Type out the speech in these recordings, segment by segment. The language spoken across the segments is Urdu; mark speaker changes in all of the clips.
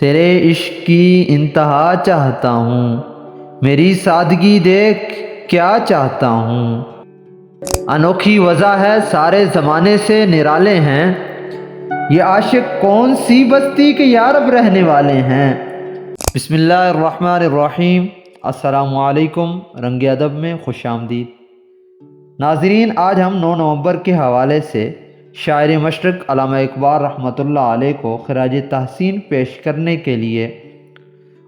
Speaker 1: تیرے عشق کی انتہا چاہتا ہوں، میری سادگی دیکھ کیا چاہتا ہوں۔ انوکھی وضع ہے سارے زمانے سے نرالے ہیں، یہ عاشق کون سی بستی کے یارب رہنے والے ہیں۔ بسم اللہ الرحمن الرحیم۔ السلام علیکم، رنگ ادب میں خوش آمدید۔ ناظرین، آج ہم 9 نومبر کے حوالے سے شاعر مشرق علامہ اقبال رحمۃ اللہ علیہ کو خراج تحسین پیش کرنے کے لیے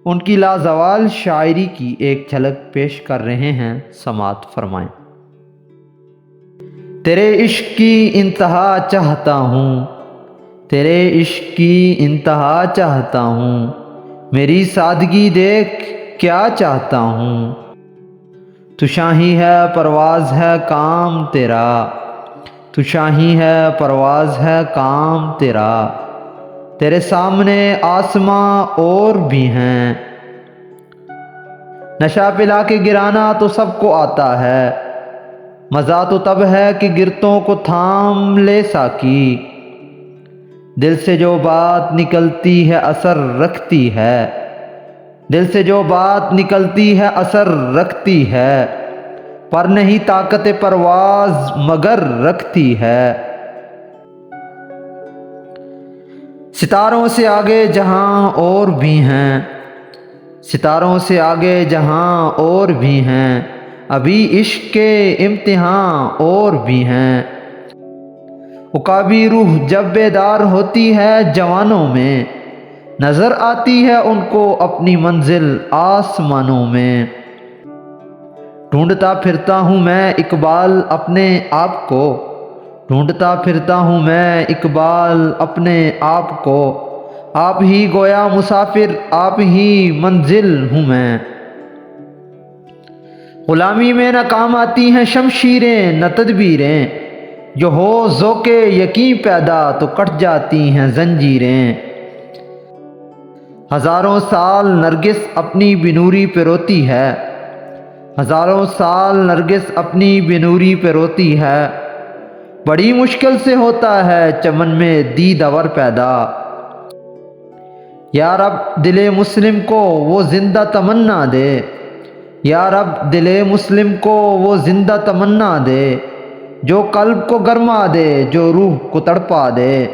Speaker 1: ان کی لازوال شاعری کی ایک جھلک پیش کر رہے ہیں، سماعت فرمائیں۔ تیرے عشق کی انتہا چاہتا ہوں، تیرے عشق کی انتہا چاہتا ہوں، میری سادگی دیکھ کیا چاہتا ہوں۔ تو شاہی ہے پرواز ہے کام تیرا، تو شاہی ہے پرواز ہے کام تیرا، تیرے سامنے آسماں اور بھی ہیں۔ نشہ پلا کے گرانا تو سب کو آتا ہے، مزہ تو تب ہے کہ گرتوں کو تھام لے ساقی۔ دل سے جو بات نکلتی ہے اثر رکھتی ہے، دل سے جو بات نکلتی ہے اثر رکھتی ہے، پر نہیں طاقت پرواز مگر رکھتی ہے۔ ستاروں سے آگے جہاں اور بھی ہیں، ستاروں سے آگے جہاں اور بھی ہیں، ابھی عشق کے امتحان اور بھی ہیں۔ عقابی روح جب بیدار ہوتی ہے جوانوں میں، نظر آتی ہے ان کو اپنی منزل آسمانوں میں۔ ڈھونڈتا پھرتا ہوں میں اقبال اپنے آپ کو، ڈھونڈتا پھرتا ہوں میں اقبال اپنے آپ کو، آپ ہی گویا مسافر آپ ہی منزل ہوں میں۔ غلامی میں نہ کام آتی ہیں شمشیریں نہ تدبیریں، جو ہو ذوق یقین پیدا تو کٹ جاتی ہیں زنجیریں۔ ہزاروں سال نرگس اپنی بنوری پہ روتی ہے، ہزاروں سال نرگس اپنی بنوری پہ روتی ہے، بڑی مشکل سے ہوتا ہے چمن میں دیدور پیدا۔ یا رب دل مسلم کو وہ زندہ تمنا دے، یا رب دل مسلم کو وہ زندہ تمنا دے، جو قلب کو گرما دے جو روح کو تڑپا دے۔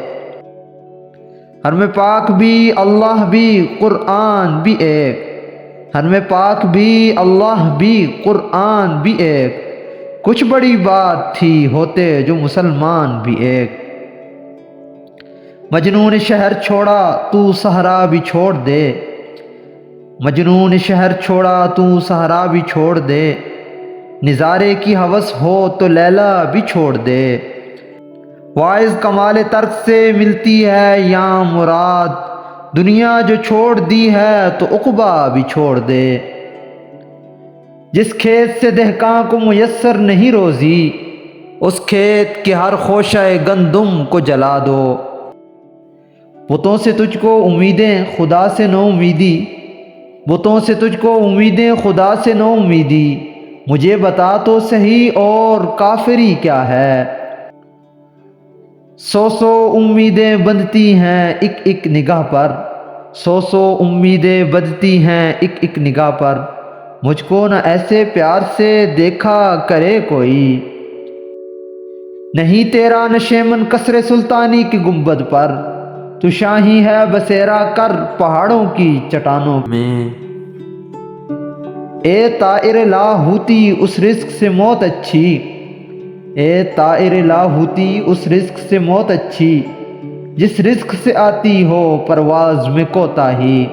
Speaker 1: حرم پاک بھی اللہ بھی قرآن بھی ایک، حرم پاک بھی اللہ بھی قرآن بھی ایک، کچھ بڑی بات تھی ہوتے جو مسلمان بھی ایک۔ مجنون شہر چھوڑا تو صحرا بھی چھوڑ دے، مجنون شہر چھوڑا تو صحرا بھی چھوڑ دے، نظارے کی ہوس ہو تو لیلا بھی چھوڑ دے۔ واعظ کمال ترک سے ملتی ہے یا مراد، دنیا جو چھوڑ دی ہے تو عقبہ بھی چھوڑ دے۔ جس کھیت سے دہقاں کو میسر نہیں روزی، اس کھیت کے ہر خوشہ گندم کو جلا دو۔ بتوں سے تجھ کو امیدیں خدا سے نو امیدی، بتوں سے تجھ کو امیدیں خدا سے نو امیدی، مجھے بتا تو صحیح اور کافری کیا ہے۔ سو امیدیں بندھتی ہیں ایک ایک نگاہ پر، سو امیدیں بندھتی ہیں ایک ایک نگاہ پر، مجھ کو نہ ایسے پیار سے دیکھا کرے کوئی۔ نہیں تیرا نشیمن قصر سلطانی کی گنبد پر، تو شاہی ہے بسیرا کر پہاڑوں کی چٹانوں میں۔ اے طائر لاہوتی اس رزق سے موت اچھی، اے طائر لاہوتی اس رزق سے موت اچھی، جس رزق سے آتی ہو پرواز میں کوتاہی۔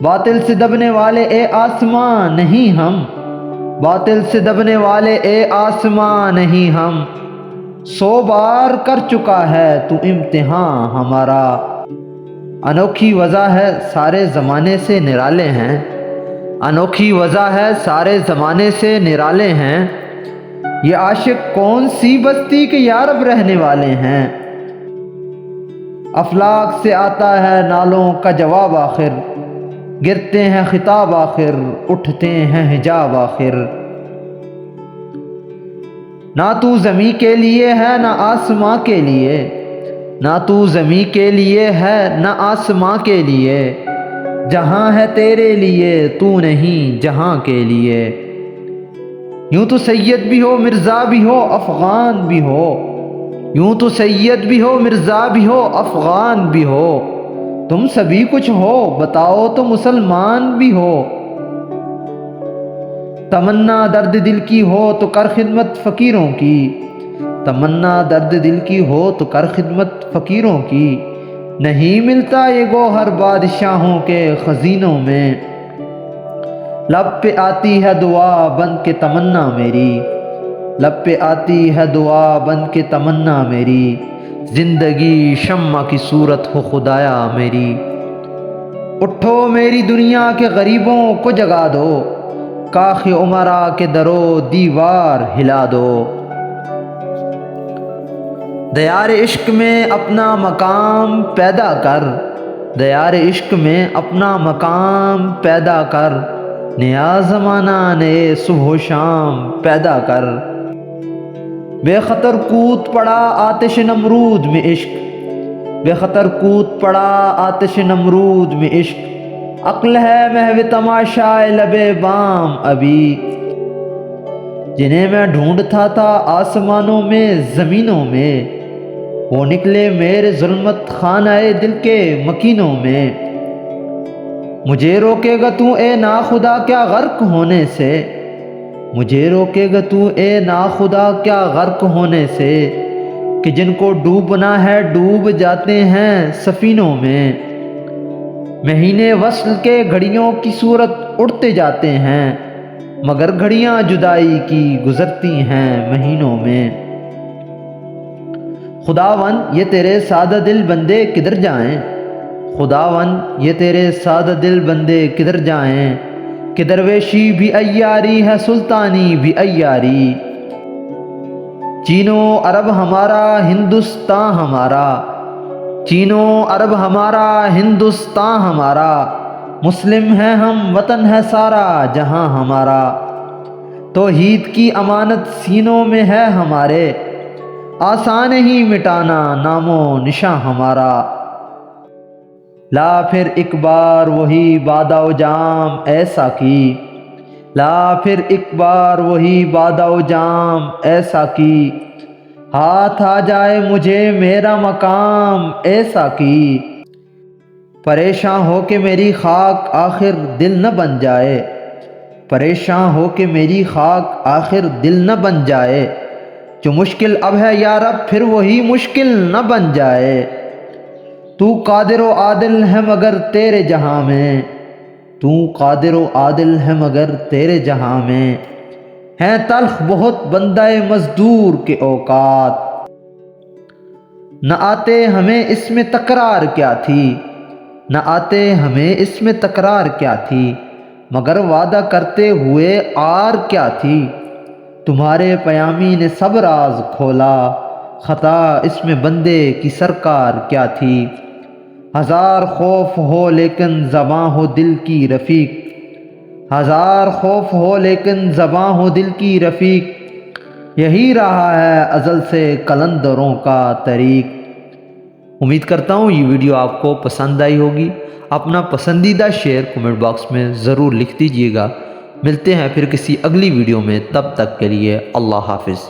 Speaker 1: باطل سے دبنے والے اے آسمان نہیں ہم، باطل سے دبنے والے اے آسمان نہیں ہم، 100 بار کر چکا ہے تو امتحان ہمارا۔ انوکھی وضع ہے سارے زمانے سے نرالے ہیں، انوکھی وضع ہے سارے زمانے سے نرالے ہیں، یہ عاشق کون سی بستی کے یارب رہنے والے ہیں۔ افلاک سے آتا ہے نالوں کا جواب آخر، گرتے ہیں خطاب آخر اٹھتے ہیں حجاب آخر۔ نہ تو زمیں کے لیے ہے نہ آسماں کے لیے، نہ تو زمین کے لیے ہے نہ آسماں کے لیے، جہاں ہے تیرے لیے تو نہیں جہاں کے لیے۔ یوں تو سید بھی ہو مرزا بھی ہو افغان بھی ہو، یوں تو سید بھی ہو مرزا بھی ہو افغان بھی ہو، تم سبھی کچھ ہو بتاؤ تو مسلمان بھی ہو۔ تمنا درد دل کی ہو تو کر خدمت فقیروں کی، تمنا درد دل کی ہو تو کر خدمت فقیروں کی، نہیں ملتا یہ گوہر بادشاہوں کے خزینوں میں۔ لب پہ آتی ہے دعا بن کے تمنا میری، لب پہ آتی ہے دعا بن کے تمنا میری، زندگی شمع کی صورت ہو خدایا میری۔ اٹھو میری دنیا کے غریبوں کو جگا دو، کاخ عمرا کے درو دیوار ہلا دو۔ دیار عشق میں اپنا مقام پیدا کر، دیار عشق میں اپنا مقام پیدا کر، نیا زمانہ نئے صبح و شام پیدا کر۔ بے خطر کود پڑا آتش نمرود میں عشق، بے خطر کود پڑا آتش نمرود میں عشق، عقل ہے محو تماشائے لب بام ابھی۔ جنہیں میں ڈھونڈتا تھا آسمانوں میں زمینوں میں، وہ نکلے میرے ظلمت خانہ دل کے مکینوں میں۔ مجھے روکے گا تو اے ناخدا کیا غرق ہونے سے، مجھے روکے گا تو اے ناخدا کیا غرق ہونے سے، کہ جن کو ڈوبنا ہے ڈوب جاتے ہیں سفینوں میں۔ مہینے وصل کے گھڑیوں کی صورت اڑتے جاتے ہیں، مگر گھڑیاں جدائی کی گزرتی ہیں مہینوں میں۔ خداون یہ تیرے سادہ دل بندے کدھر جائیں، خداون یہ تیرے سادہ دل بندے کدھر جائیں، کہ درویشی بھی عیاری ہے سلطانی بھی عیاری۔ چینو عرب ہمارا ہندوستان ہمارا، چینو عرب ہمارا ہندوستان ہمارا، مسلم ہے ہم وطن ہے سارا جہاں ہمارا۔ توحید کی امانت سینوں میں ہے ہمارے، آسان ہی مٹانا نام و نشاں ہمارا۔ لا پھر ایک بار وہی بادہ و جام ایسا کی، لا پھر ایک بار وہی بادہ و جام ایسا کی، ہاتھ آ جائے مجھے میرا مقام ایسا کی۔ پریشان ہو کہ میری خاک آخر دل نہ بن جائے، پریشان ہو کہ میری خاک آخر دل نہ بن جائے، جو مشکل اب ہے یا رب پھر وہی مشکل نہ بن جائے۔ تو قادر و عادل ہے مگر تیرے جہاں میں، تو قادر و عادل ہے مگر تیرے جہاں میں، ہیں تلخ بہت بندہ مزدور کے اوقات۔ نہ آتے ہمیں اس میں تکرار کیا تھی، نہ آتے ہمیں اس میں تکرار کیا تھی، مگر وعدہ کرتے ہوئے آر کیا تھی۔ تمہارے پیامی نے سب راز کھولا، خطا اس میں بندے کی سرکار کیا تھی۔ ہزار خوف ہو لیکن زباں ہو دل کی رفیق، ہزار خوف ہو لیکن زباں ہو دل کی رفیق، یہی رہا ہے ازل سے قلندروں کا طریق۔ امید کرتا ہوں یہ ویڈیو آپ کو پسند آئی ہوگی۔ اپنا پسندیدہ شعر کمنٹ باکس میں ضرور لکھ دیجیے گا۔ ملتے ہیں پھر کسی اگلی ویڈیو میں، تب تک کے لیے اللہ حافظ۔